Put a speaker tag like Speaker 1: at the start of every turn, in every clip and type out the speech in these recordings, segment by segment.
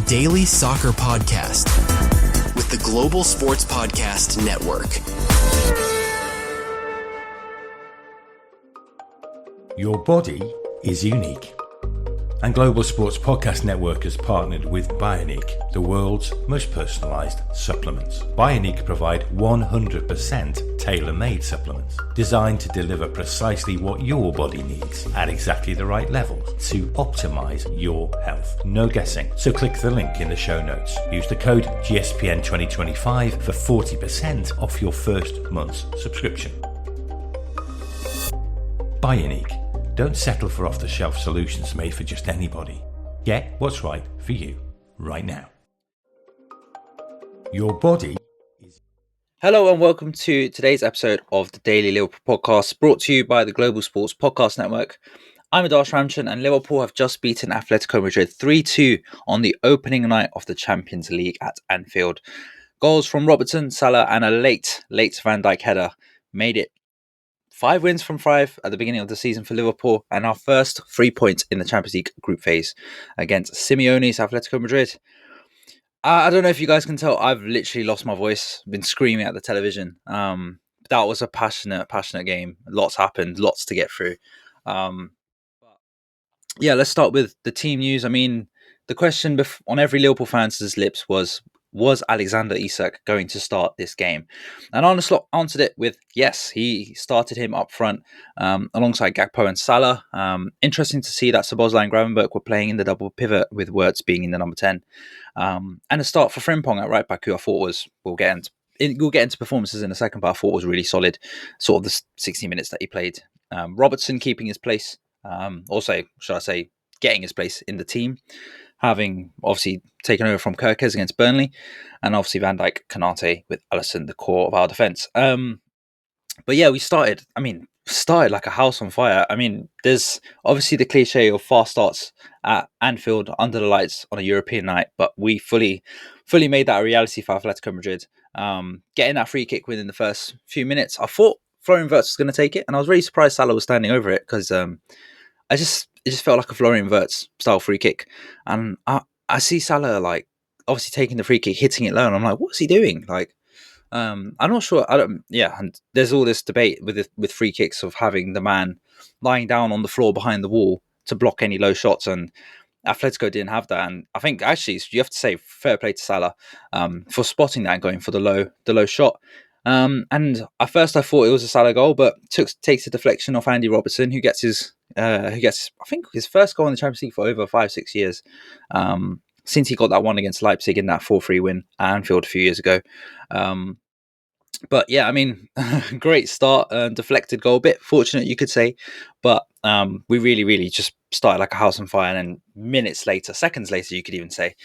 Speaker 1: daily soccer podcast with the Global Sports Podcast Network.
Speaker 2: Your body is unique. And Global Sports Podcast Network has partnered with Bioniq, the world's most personalised supplements. Bioniq provide 100% tailor-made supplements designed to deliver precisely what your body needs at exactly the right levels to optimise your health. No guessing. So click the link in the show notes. Use the code GSPN2025 for 40% off your first month's subscription. Bioniq. Don't settle for off-the-shelf solutions made for just anybody. Get what's right for you right now. Your body is...
Speaker 3: Hello and welcome to today's episode of the Daily Liverpool Podcast, brought to you by the Global Sports Podcast Network. I'm Adash Ramchan, and Liverpool have just beaten Atletico Madrid 3-2 on the opening night of the Champions League at Anfield. Goals from Robertson, Salah and a late Van Dijk header made it 5 wins from 5 at the beginning of the season for Liverpool, and our first 3 points in the Champions League group phase against Simeone's Atletico Madrid. I don't know if you guys can tell, I've literally lost my voice, been screaming at the television. That was a passionate game. Lots happened, lots to get through. Yeah, let's start with the team news. I mean, the question on every Liverpool fan's lips was Alexander Isak going to start this game? And Arne Slot answered it with yes. He started him up front alongside Gakpo and Salah. Interesting to see that Szoboszlai and Gravenberg were playing in the double pivot with Wirtz being in the number 10. And a start for Frimpong at right back, who I thought we'll get into performances in a second, but I thought was really solid, sort of the 60 minutes that he played. Robertson keeping his place, also, should I say, getting his place in the team, having obviously taken over from Kerkez against Burnley, and obviously Van Dijk, Konate with Alisson, the core of our defence. But yeah, we started like a house on fire. I mean, there's obviously the cliche of fast starts at Anfield under the lights on a European night, but we fully made that a reality for Atletico Madrid. Getting that free kick within the first few minutes, I thought Florian Wirtz was going to take it, and I was really surprised Salah was standing over it, because it just felt like a Florian Wirtz style free kick. And I see Salah like obviously taking the free kick, hitting it low, and I'm like, what's he doing? Like, I'm not sure. And there's all this debate with free kicks of having the man lying down on the floor behind the wall to block any low shots, and Atletico didn't have that. And I think actually you have to say fair play to Salah for spotting that and going for the low shot. And at first I thought it was a Salah goal, but takes a deflection off Andy Robertson, who gets I think his first goal in the Champions League for over 5-6 years, since he got that one against Leipzig in that 4-3 win at Anfield a few years ago. But yeah, I mean, great start, deflected goal, a bit fortunate you could say, but we really just started like a house on fire, and then seconds later you could even say,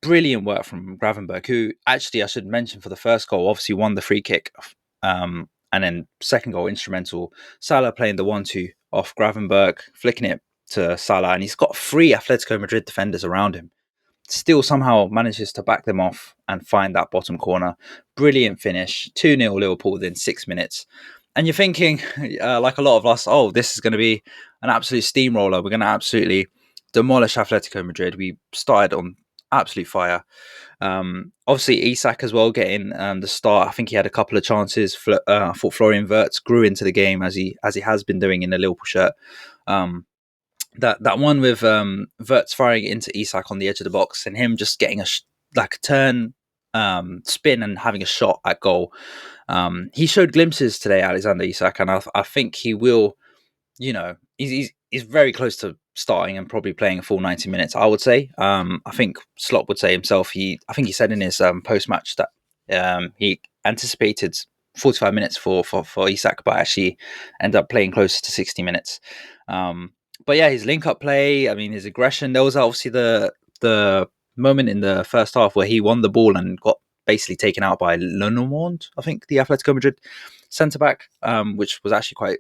Speaker 3: brilliant work from Gravenberg, who actually I should mention for the first goal obviously won the free kick, and then second goal instrumental, Salah playing the 1-2 off Gravenberg, flicking it to Salah, and he's got 3 Atletico Madrid defenders around him, still somehow manages to back them off and find that bottom corner. Brilliant finish, 2-0 Liverpool within 6 minutes. And you're thinking, like a lot of us, oh, this is going to be an absolute steamroller. We're going to absolutely demolish Atletico Madrid. We started on absolute fire. Obviously, Isak as well getting the start. I think he had a couple of chances. I thought Florian Wirtz grew into the game as he has been doing in the Liverpool shirt. That one with Wirtz firing into Isak on the edge of the box, and him just getting a turn, spin, and having a shot at goal. He showed glimpses today, Alexander Isak, and I think he will. He's very close to starting and probably playing a full 90 minutes, I would say. I think Slot would say himself, I think he said in his post-match that he anticipated 45 minutes for Isak, but actually ended up playing closer to 60 minutes. But yeah, his link-up play, I mean, his aggression, there was obviously the moment in the first half where he won the ball and got basically taken out by Lenormand, I think, the Atletico Madrid centre-back, which was actually quite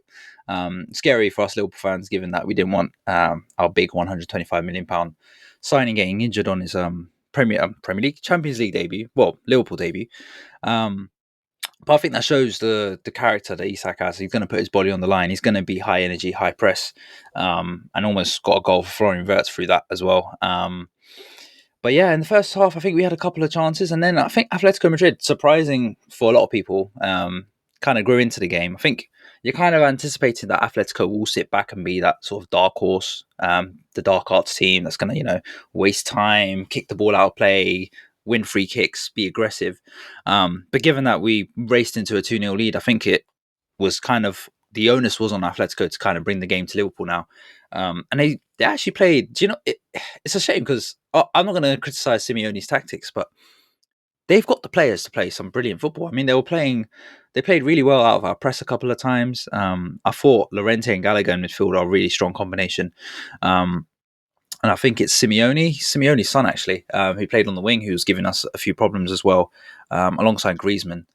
Speaker 3: scary for us Liverpool fans, given that we didn't want our big £125 million signing getting injured on his Premier League, Champions League debut, well, Liverpool debut. But I think that shows the character that Isak has. He's going to put his body on the line. He's going to be high energy, high press, and almost got a goal for Florian Wirtz through that as well. But yeah, in the first half, I think we had a couple of chances, and then I think Atletico Madrid, surprising for a lot of people, kind of grew into the game. I think you're kind of anticipating that Atletico will sit back and be that sort of dark horse, the dark arts team that's going to, waste time, kick the ball out of play, win free kicks, be aggressive. But given that we raced into a 2-0 lead, I think it was kind of the onus was on Atletico to kind of bring the game to Liverpool now. And they actually played. Do you know? It's a shame because I'm not going to criticize Simeone's tactics, but they've got the players to play some brilliant football. I mean, they played really well out of our press a couple of times. I thought Llorente and Gallagher in midfield are a really strong combination. And I think it's Simeone's son actually, who played on the wing, who was giving us a few problems as well, alongside Griezmann.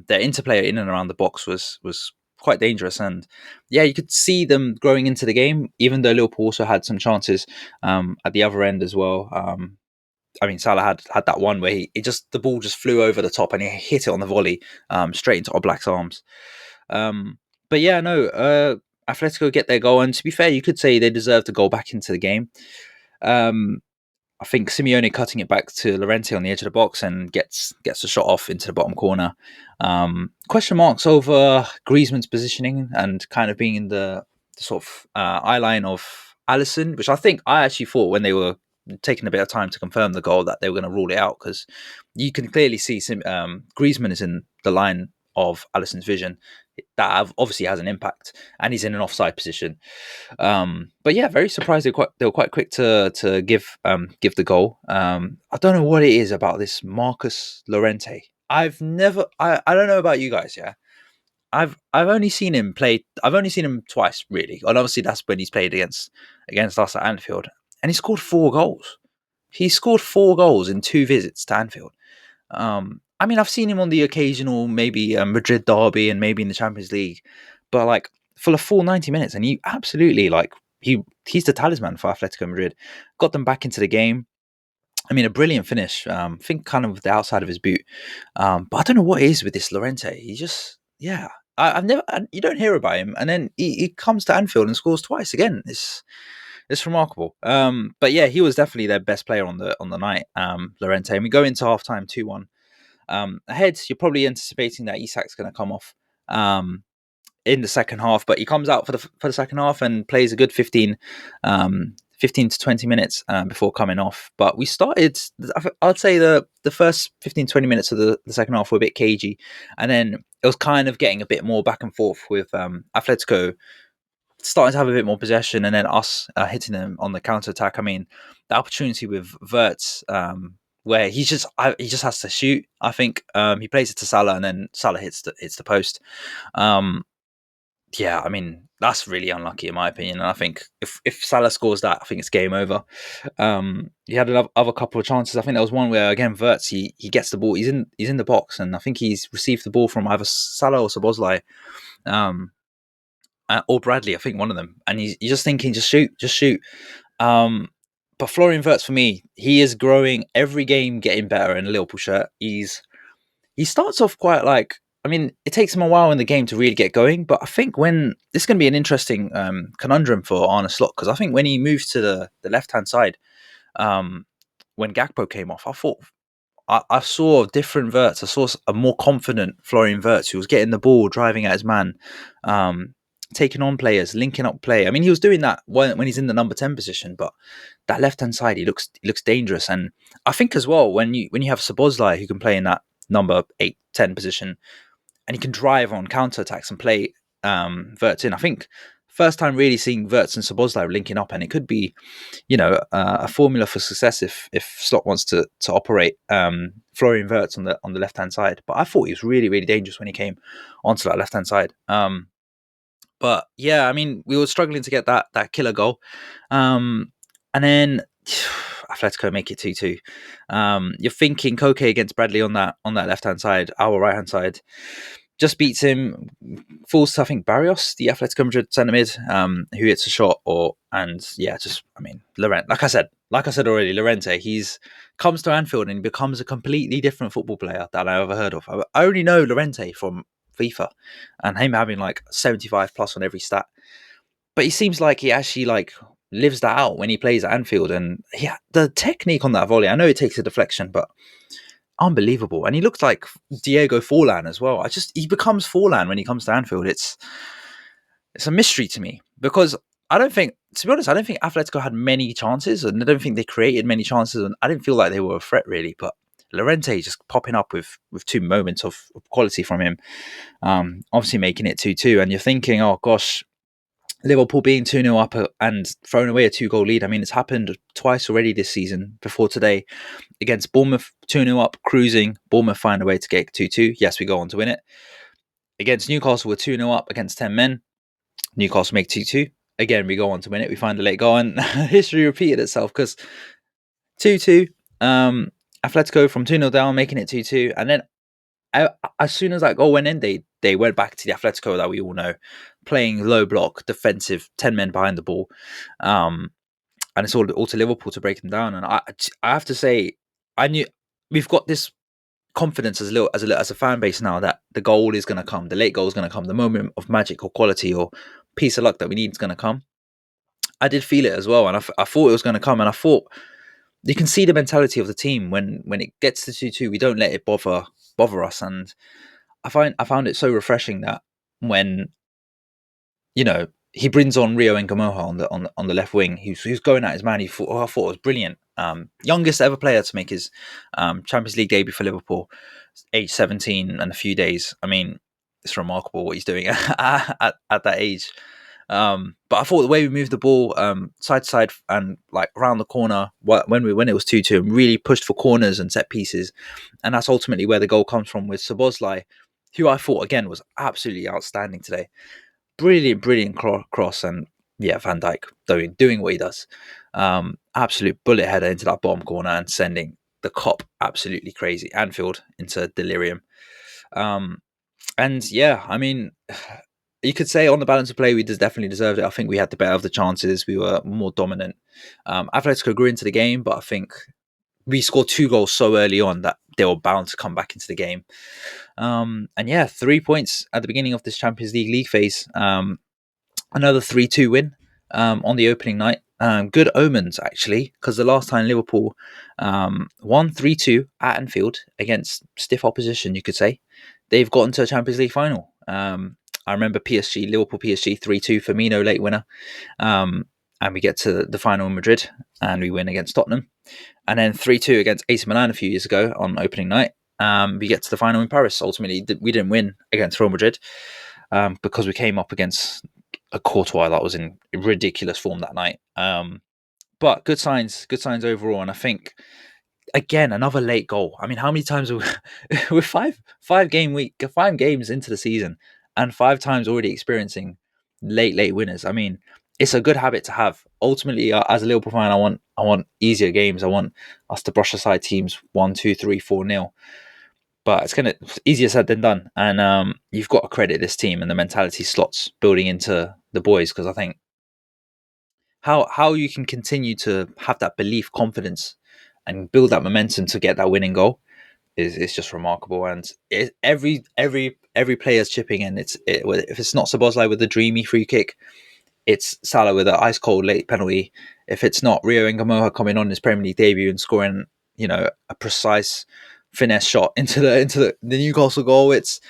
Speaker 3: Their interplay in and around the box was quite dangerous, and yeah, you could see them growing into the game. Even though Liverpool also had some chances at the other end as well. I mean, Salah had that one where the ball just flew over the top and he hit it on the volley straight into Oblak's arms. But yeah, no, Atletico get their goal, and to be fair, you could say they deserved to go back into the game. I think Simeone cutting it back to Llorente on the edge of the box and gets a shot off into the bottom corner. Question marks over Griezmann's positioning and kind of being in the sort of eye line of Alisson, which I actually thought when they were taking a bit of time to confirm the goal that they were going to rule it out, because you can clearly see Griezmann is in the line of Alisson's vision. That obviously has an impact, and he's in an offside position. But yeah, very surprised they were quite quick to give the goal. I don't know what it is about this Marcus Llorente. I don't know about you guys, yeah. I've only seen him play. I've only seen him twice, really, and obviously that's when he's played against us at Anfield, and he scored 4 goals. He scored 4 goals in 2 visits to Anfield. I mean, I've seen him on the occasional, maybe Madrid derby and maybe in the Champions League, but like for the full 90 minutes, and he absolutely he's the talisman for Atletico Madrid. Got them back into the game. I mean, a brilliant finish. I think kind of the outside of his boot. But I don't know what it is with this Llorente. He just, yeah. I've never. You don't hear about him, and then he comes to Anfield and scores twice again. It's remarkable. But yeah, he was definitely their best player on the night, Llorente. And we go into halftime 2-1. Ahead, you're probably anticipating that Isak's going to come off in the second half, but he comes out for the second half and plays a good 15 to 20 minutes before coming off. But we started, I'd say the first 15, 20 minutes of the second half were a bit cagey. And then it was kind of getting a bit more back and forth with Atletico starting to have a bit more possession, and then us hitting them on the counter attack. I mean, the opportunity with Wirtz, where he just has to shoot. I think he plays it to Salah, and then Salah hits the post. Yeah, I mean, that's really unlucky in my opinion. And I think if Salah scores that, I think it's game over. He had another couple of chances. I think there was one where again Wirtz he gets the ball. He's in the box, and I think he's received the ball from either Salah or Szoboszlai. Or Bradley, I think one of them, and you're just thinking, just shoot. But Florian Wirtz, for me, he is growing every game, getting better in a Liverpool shirt. He starts off quite I mean, it takes him a while in the game to really get going, but I think this is going to be an interesting conundrum for Arne Slot, because I think when he moved to the left-hand side, when Gakpo came off, I thought I saw a different Wirtz. I saw a more confident Florian Wirtz who was getting the ball, driving at his man, taking on players, linking up play. I mean, he was doing that when he's in the number 10 position, but that left-hand side, he looks dangerous. And I think as well, when you have Szoboszlai who can play in that number 8, 10 position, and he can drive on counter-attacks and play Wirtz in. I think first time really seeing Wirtz and Szoboszlai linking up, and it could be, a formula for success if Slot wants to operate Florian Wirtz on the left-hand side. But I thought he was really, really dangerous when he came onto that left-hand side. But yeah, I mean, we were struggling to get that killer goal. And then Atletico make it 2-2. You're thinking Koke against Bradley on that left-hand side, our right-hand side. Just beats him, falls to, I think, Barrios, the Atletico Madrid centre mid, who hits a shot. Llorente, like I said already, Llorente, comes to Anfield and he becomes a completely different football player that I ever heard of. I only know Llorente from FIFA and him having 75 plus on every stat. But he seems like he actually lives that out when he plays at Anfield. And yeah, the technique on that volley, I know it takes a deflection, but unbelievable. And he looks like Diego Forlan as well. He becomes Forlan when he comes to Anfield. It's a mystery to me, because I don't think Atletico had many chances, and I don't think they created many chances, and I didn't feel like they were a threat really. But Llorente just popping up with 2 moments of quality from him, obviously making it 2-2, and you're thinking, oh gosh, Liverpool being 2-0 up and throwing away a 2-goal lead. I mean, it's happened twice already this season. Before today, against Bournemouth, 2-0 up, cruising. Bournemouth find a way to get 2-2. Yes, we go on to win it. Against Newcastle, we're 2-0 up against 10 men. Newcastle make 2-2. Again, we go on to win it. We find a late goal, and history repeated itself, because 2-2, Atletico from 2-0 down, making it 2-2. And then as soon as that goal went in, they went back to the Atletico that we all know, playing low block, defensive, 10 men behind the ball. And it's all to Liverpool to break them down. And I have to say, I knew we've got this confidence as a fan base now that the goal is going to come, the late goal is going to come, the moment of magic or quality or piece of luck that we need is going to come. I did feel it as well, and I thought it was going to come, and I thought you can see the mentality of the team when it gets to 2-2, we don't let it bother us. And I found it so refreshing that when, you know, he brings on Rio Ngamoha on the left wing, he was going at his man. I thought it was brilliant. Youngest ever player to make his Champions League debut for Liverpool, age 17 and a few days. I mean, it's remarkable what he's doing at that age. But I thought the way we moved the ball side to side and like around the corner when it was 2-2, and really pushed for corners and set pieces, and that's ultimately where the goal comes from, with Szoboszlai, who I thought again was absolutely outstanding today. Brilliant cross, and yeah, Van Dijk doing what he does. Absolute bullet header into that bottom corner and sending the Kop absolutely crazy. Anfield into delirium. And yeah, I mean, you could say on the balance of play, we definitely deserved it. I think we had the better of the chances. We were more dominant. Atletico grew into the game, but I think we scored 2 goals so early on that they were bound to come back into the game. And yeah, 3 points at the beginning of this Champions League phase. Another 3-2 win on the opening night. Good omens, actually, because the last time Liverpool won 3-2 at Anfield against stiff opposition, you could say, they've gotten to a Champions League final. I remember Liverpool PSG 3-2, Firmino late winner. And we get to the final in Madrid and we win against Tottenham. And then 3-2 against AC Milan a few years ago on opening night. We get to the final in Paris. Ultimately, we didn't win against Real Madrid because we came up against a Courtois that was in ridiculous form that night. But good signs overall. And I think, again, another late goal. I mean, how many times we're five games into the season and 5 times already experiencing late winners. I mean, it's a good habit to have. Ultimately, as a Liverpool fan, I want easier games. I want us to brush aside teams 1-2, 3, 4-0. But it's easier said than done. And you've got to credit this team and the mentality slots building into the boys, because I think how you can continue to have that belief, confidence, and build that momentum to get that winning goal is just remarkable. And every player's chipping in. If it's not Szoboszlai with a dreamy free kick, it's Salah with an ice cold late penalty. If it's not Rio Ngamoha coming on his Premier League debut and scoring, a precise finesse shot into the Newcastle goal, it's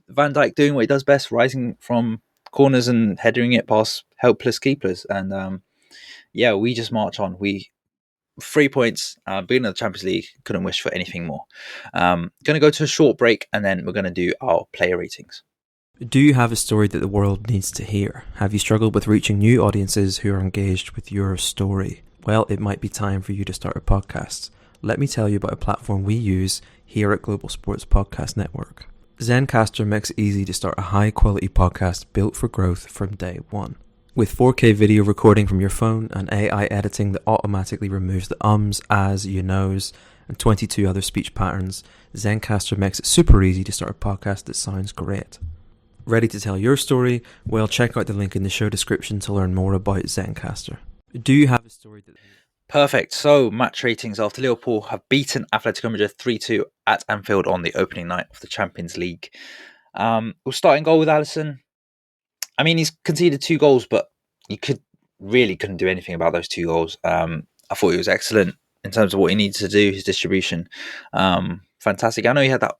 Speaker 3: Van Dijk doing what he does best, rising from corners and heading it past helpless keepers. And we just march on. 3 points, being in the Champions League, couldn't wish for anything more. Going to go to a short break and then we're going to do our player ratings.
Speaker 4: Do you have a story that the world needs to hear? Have you struggled with reaching new audiences who are engaged with your story? Well, it might be time for you to start a podcast. Let me tell you about a platform we use here at Global Sports Podcast Network. Zencastr makes it easy to start a high-quality podcast built for growth from day one. With 4K video recording from your phone and AI editing that automatically removes the ums, ahs, you knows, and 22 other speech patterns, Zencastr makes it super easy to start a podcast that sounds great. Ready to tell your story? Well, check out the link in the show description to learn more about Zencastr. Do you have a story that...
Speaker 3: Perfect. So, match ratings after Liverpool have beaten Atletico Madrid 3-2 at Anfield on the opening night of the Champions League. We'll start in goal with Alisson. I mean, he's conceded 2 goals, but you could really couldn't do anything about those 2 goals. I thought he was excellent in terms of what he needed to do, his distribution. Fantastic. I know he had that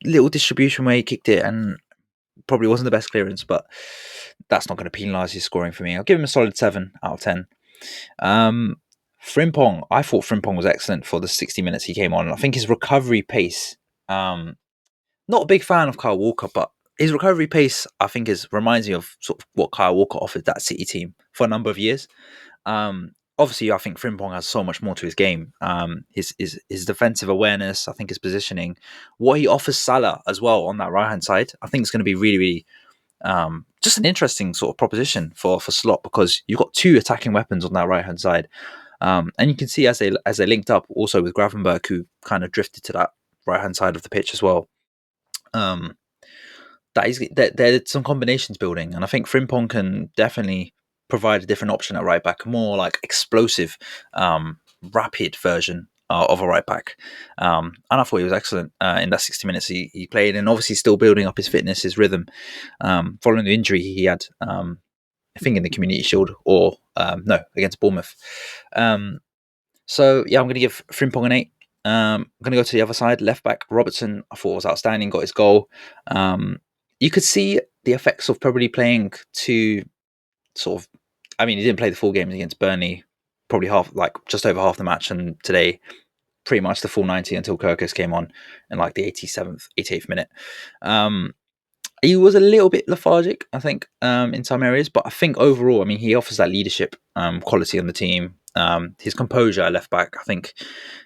Speaker 3: little distribution where he kicked it and probably wasn't the best clearance, but that's not going to penalise his scoring for me. I'll give him a solid 7 out of 10. Frimpong, I thought Frimpong was excellent for the 60 minutes he came on. I think his recovery pace, not a big fan of Kyle Walker, but his recovery pace, I think, reminds me of sort of what Kyle Walker offered that City team for a number of years. Obviously, I think Frimpong has so much more to his game. His defensive awareness, I think his positioning, what he offers Salah as well on that right hand side, I think it's going to be really, really just an interesting sort of proposition for Slot, because you've got 2 attacking weapons on that right hand side, and you can see as they linked up also with Gravenberg, who kind of drifted to that right hand side of the pitch as well. There's some combinations building, and I think Frimpong can definitely provide a different option at right back, more like explosive, rapid version of a right back. And I thought he was excellent in that 60 minutes he played, and obviously still building up his fitness, his rhythm, following the injury he had, I think in the Community Shield, or no, against Bournemouth. So yeah, I'm going to give Frimpong an 8. I'm going to go to the other side, left back Robertson. I thought was outstanding, got his goal. You could see the effects of probably playing to sort of, I mean, he didn't play the full games against Burnley, probably just over half the match, and today pretty much the full 90 until Kirkus came on in like the 88th minute. He was a little bit lethargic, I think, in some areas, but I think overall, I mean, he offers that leadership quality on the team. His composure at left back, I think,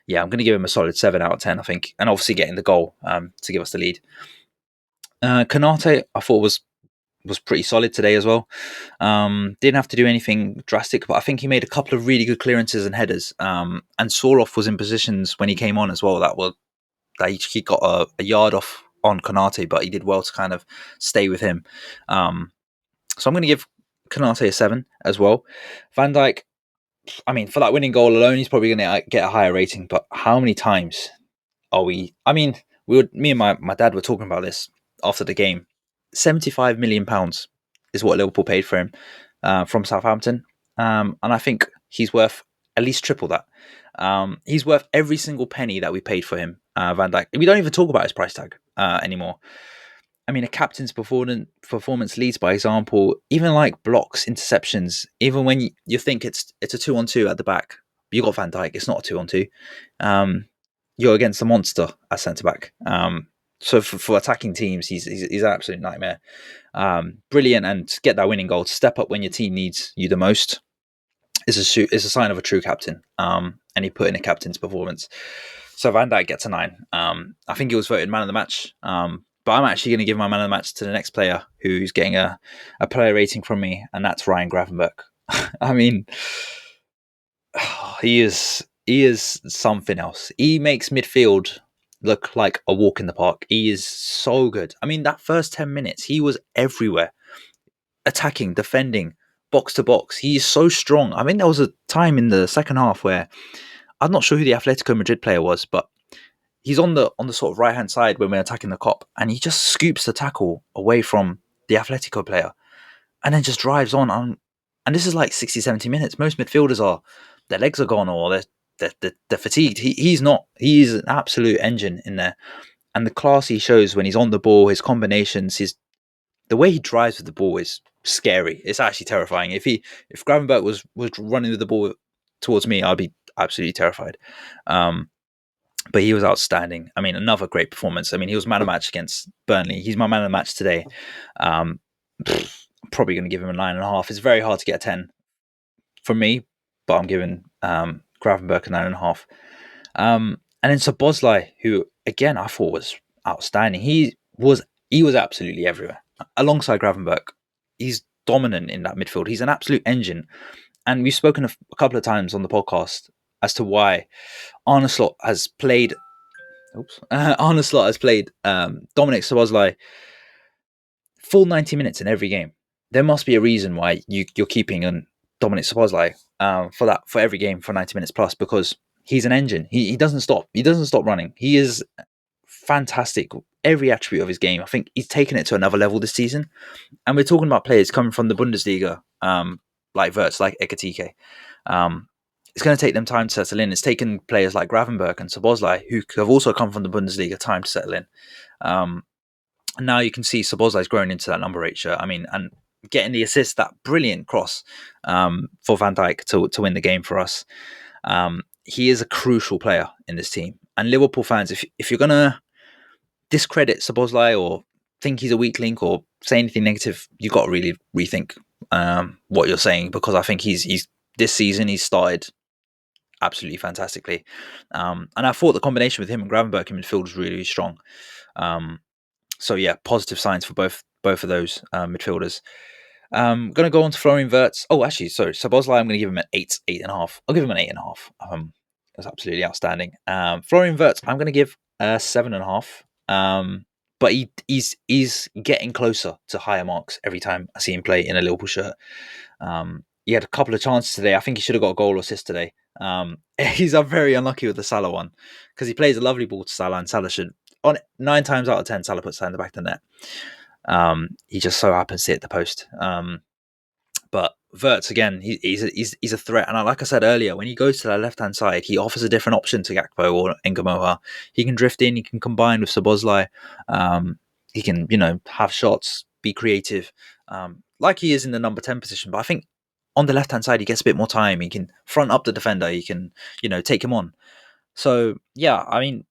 Speaker 3: yeah, I'm going to give him a solid 7 out of 10, I think, and obviously getting the goal to give us the lead. Konate, I thought was pretty solid today as well. Didn't have to do anything drastic, but I think he made a couple of really good clearances and headers. And Soroff was in positions when he came on as well that he got a yard off on Konate, but he did well to kind of stay with him. So I'm going to give Konate a 7 as well. Van Dijk, I mean, for that winning goal alone, he's probably going to get a higher rating. But how many times are we? I mean, me and my dad were talking about this after the game. £75 million is what Liverpool paid for him from Southampton, and I think he's worth at least triple that. He's worth every single penny that we paid for him, Van Dijk. We don't even talk about his price tag anymore. I mean, a captain's performance leads by example. Even like blocks, interceptions. Even when you think it's a 2-on-2 at the back, you got Van Dijk. It's not a 2-on-2. You're against a monster at centre back. So for attacking teams, he's an absolute nightmare. Brilliant, and to get that winning goal, to step up when your team needs you the most, is a sign of a true captain. And he put in a captain's performance. So Van Dijk gets a 9. I think he was voted man of the match. But I'm actually going to give my man of the match to the next player who's getting a player rating from me, and that's Ryan Gravenberg. I mean, he is something else. He makes midfield look like a walk in the park. He is so good. I mean, that first 10 minutes, he was everywhere. Attacking, defending, box to box. He is so strong. I mean, there was a time in the second half where I'm not sure who the Atletico Madrid player was, but he's on the sort of right-hand side when we're attacking the cop, and he just scoops the tackle away from the Atletico player and then just drives on. And this is like 60, 70 minutes. Most midfielders their legs are gone, or they're fatigued. He's not. He's an absolute engine in there. And the class he shows when he's on the ball, his combinations, the way he drives with the ball is scary. It's actually terrifying. If Gravenberg was running with the ball towards me, I'd be absolutely terrified. But he was outstanding. I mean, another great performance. I mean, he was man of the match against Burnley. He's my man of the match today. Probably going to give him a 9.5. It's very hard to get a 10 from me, but I'm giving Gravenberg a 9.5. And then Szoboszlai, who again I thought was outstanding. He was absolutely everywhere alongside Gravenberg. He's dominant in that midfield. He's an absolute engine. And we've spoken a couple of times on the podcast as to why Arne Slot has played Dominic Szoboszlai full 90 minutes in every game. There must be a reason why you're keeping on Dominic Szoboszlai for every game for 90 minutes plus, because he's an engine. He doesn't stop. He doesn't stop running. He is fantastic. Every attribute of his game. I think he's taken it to another level this season. And we're talking about players coming from the Bundesliga, like Wirtz, like Ekitike. It's going to take them time to settle in. It's taken players like Gravenberg and Szoboszlai, who have also come from the Bundesliga, time to settle in. And now you can see Szoboszlai's growing into that number 8 shirt. I mean, and getting the assist, that brilliant cross for Van Dijk to win the game for us. He is a crucial player in this team. And Liverpool fans, if you're going to discredit Szoboszlai or think he's a weak link or say anything negative, you've got to really rethink what you're saying, because I think he's this season he's started absolutely fantastically. And I thought the combination with him and Gravenberg in midfield was really, really strong. So yeah, positive signs for both of those midfielders. Going to go on to Florian Wirtz. Oh, actually, sorry, Szoboszlai, I'm going to give him an 8.5. I'll give him an 8.5. That's absolutely outstanding. Florian Wirtz, I'm going to give a 7.5. But he's getting closer to higher marks every time I see him play in a Liverpool shirt. He had a couple of chances today. I think he should have got a goal or assist today. He's very unlucky with the Salah one, because he plays a lovely ball to Salah, and Salah should, on 9 times out of 10, Salah puts that in the back of the net. He just so happens to hit the post. But Wirtz, again, he's a threat. And like I said earlier, when he goes to the left-hand side, he offers a different option to Gakpo or Ngamoha. He can drift in, he can combine with Szoboszlai. He can, have shots, be creative, like he is in the number 10 position. But I think on the left-hand side, he gets a bit more time. He can front up the defender. He can, take him on. So, yeah, I mean,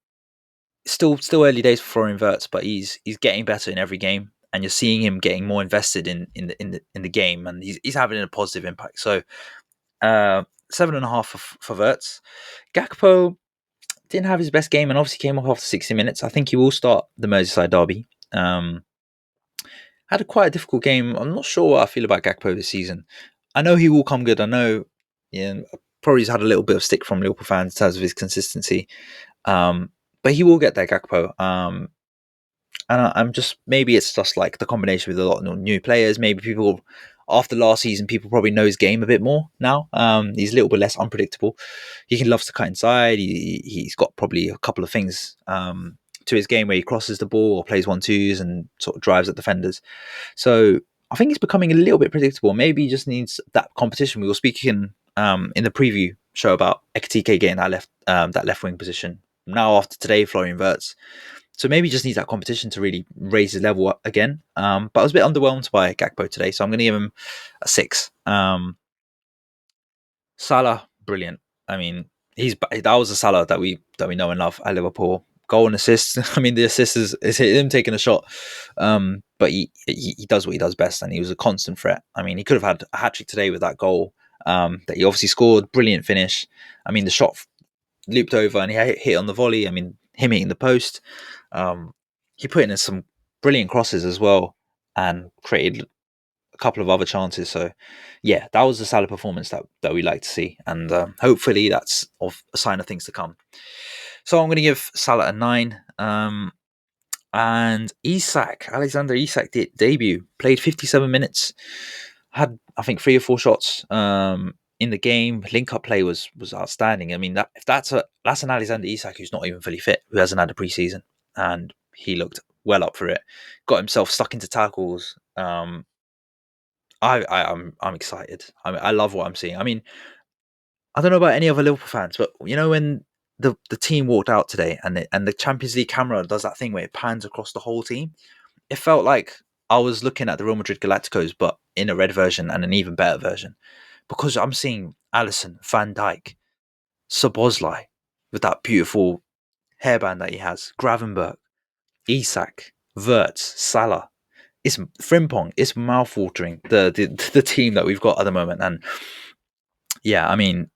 Speaker 3: still early days for Florian Wirtz, but he's getting better in every game. And you're seeing him getting more invested in the game, and he's having a positive impact. So 7.5 for Wirtz. Gakpo didn't have his best game, and obviously came off after 60 minutes. I think he will start the Merseyside derby. Had quite a difficult game. I'm not sure what I feel about Gakpo this season. I know he will come good. I know, probably he's had a little bit of stick from Liverpool fans in terms of his consistency, but he will get there, Gakpo. And I'm just, maybe it's just like the combination with a lot of new players. Maybe people, after last season, people probably know his game a bit more now. He's a little bit less unpredictable. He loves to cut inside. He's got probably a couple of things to his game where he crosses the ball or plays 1-2s and sort of drives at defenders. So I think he's becoming a little bit predictable. Maybe he just needs that competition. We were speaking in the preview show about Ekitike getting that left wing position. Now after today, Florian Wirtz. So maybe he just needs that competition to really raise his level up again. But I was a bit underwhelmed by Gakpo today, so I'm going to give him a 6. Salah, brilliant. I mean, that was the Salah that we know and love at Liverpool. Goal and assist. I mean, the assist is him taking a shot, but he does what he does best, and he was a constant threat. I mean, he could have had a hat trick today with that goal that he obviously scored. Brilliant finish. I mean, the shot looped over and he hit on the volley. I mean, him hitting the post. He put in some brilliant crosses as well and created a couple of other chances. So yeah, that was the Salah performance that we like to see, and hopefully that's a sign of things to come. So I'm going to give Salah a 9. And Alexander Isak debut, played 57 minutes, had I think 3 or 4 shots in the game. Link-up play was outstanding. I mean, that's an Alexander Isak who's not even fully fit, who hasn't had a pre-season, and he looked well up for it. Got himself stuck into tackles. I'm excited. I love what I'm seeing. I mean, I don't know about any other Liverpool fans, but when the team walked out today and the Champions League camera does that thing where it pans across the whole team, it felt like I was looking at the Real Madrid Galacticos, but in a red version and an even better version, because I'm seeing Alisson, Van Dijk, Szoboszlai with that beautiful hairband that he has, Gravenberg, Isak, Wirtz, Salah. It's Frimpong. It's mouthwatering, the team that we've got at the moment. And yeah, I mean,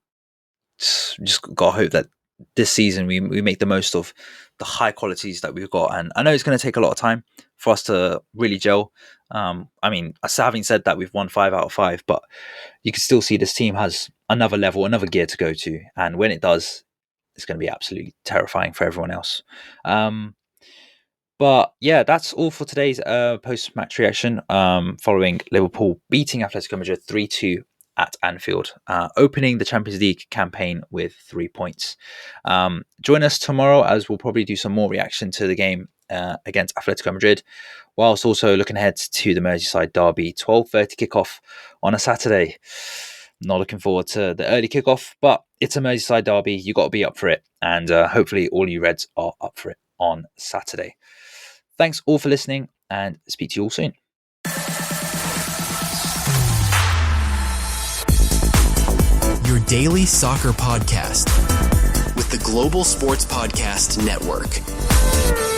Speaker 3: just got to hope that this season we make the most of the high qualities that we've got. And I know it's going to take a lot of time for us to really gel. I mean, having said that, we've won 5 out of 5, but you can still see this team has another level, another gear to go to. And when it does, it's going to be absolutely terrifying for everyone else. But yeah, that's all for today's post-match reaction following Liverpool beating Atletico Madrid 3-2 at Anfield, opening the Champions League campaign with 3 points. Join us tomorrow, as we'll probably do some more reaction to the game against Atletico Madrid, whilst also looking ahead to the Merseyside derby, 12:30 kickoff on a Saturday. Not looking forward to the early kickoff, but it's a Merseyside derby. You got to be up for it, and hopefully all you Reds are up for it on Saturday. Thanks all for listening, and speak to you all soon.
Speaker 1: Your daily soccer podcast with the Global Sports Podcast Network.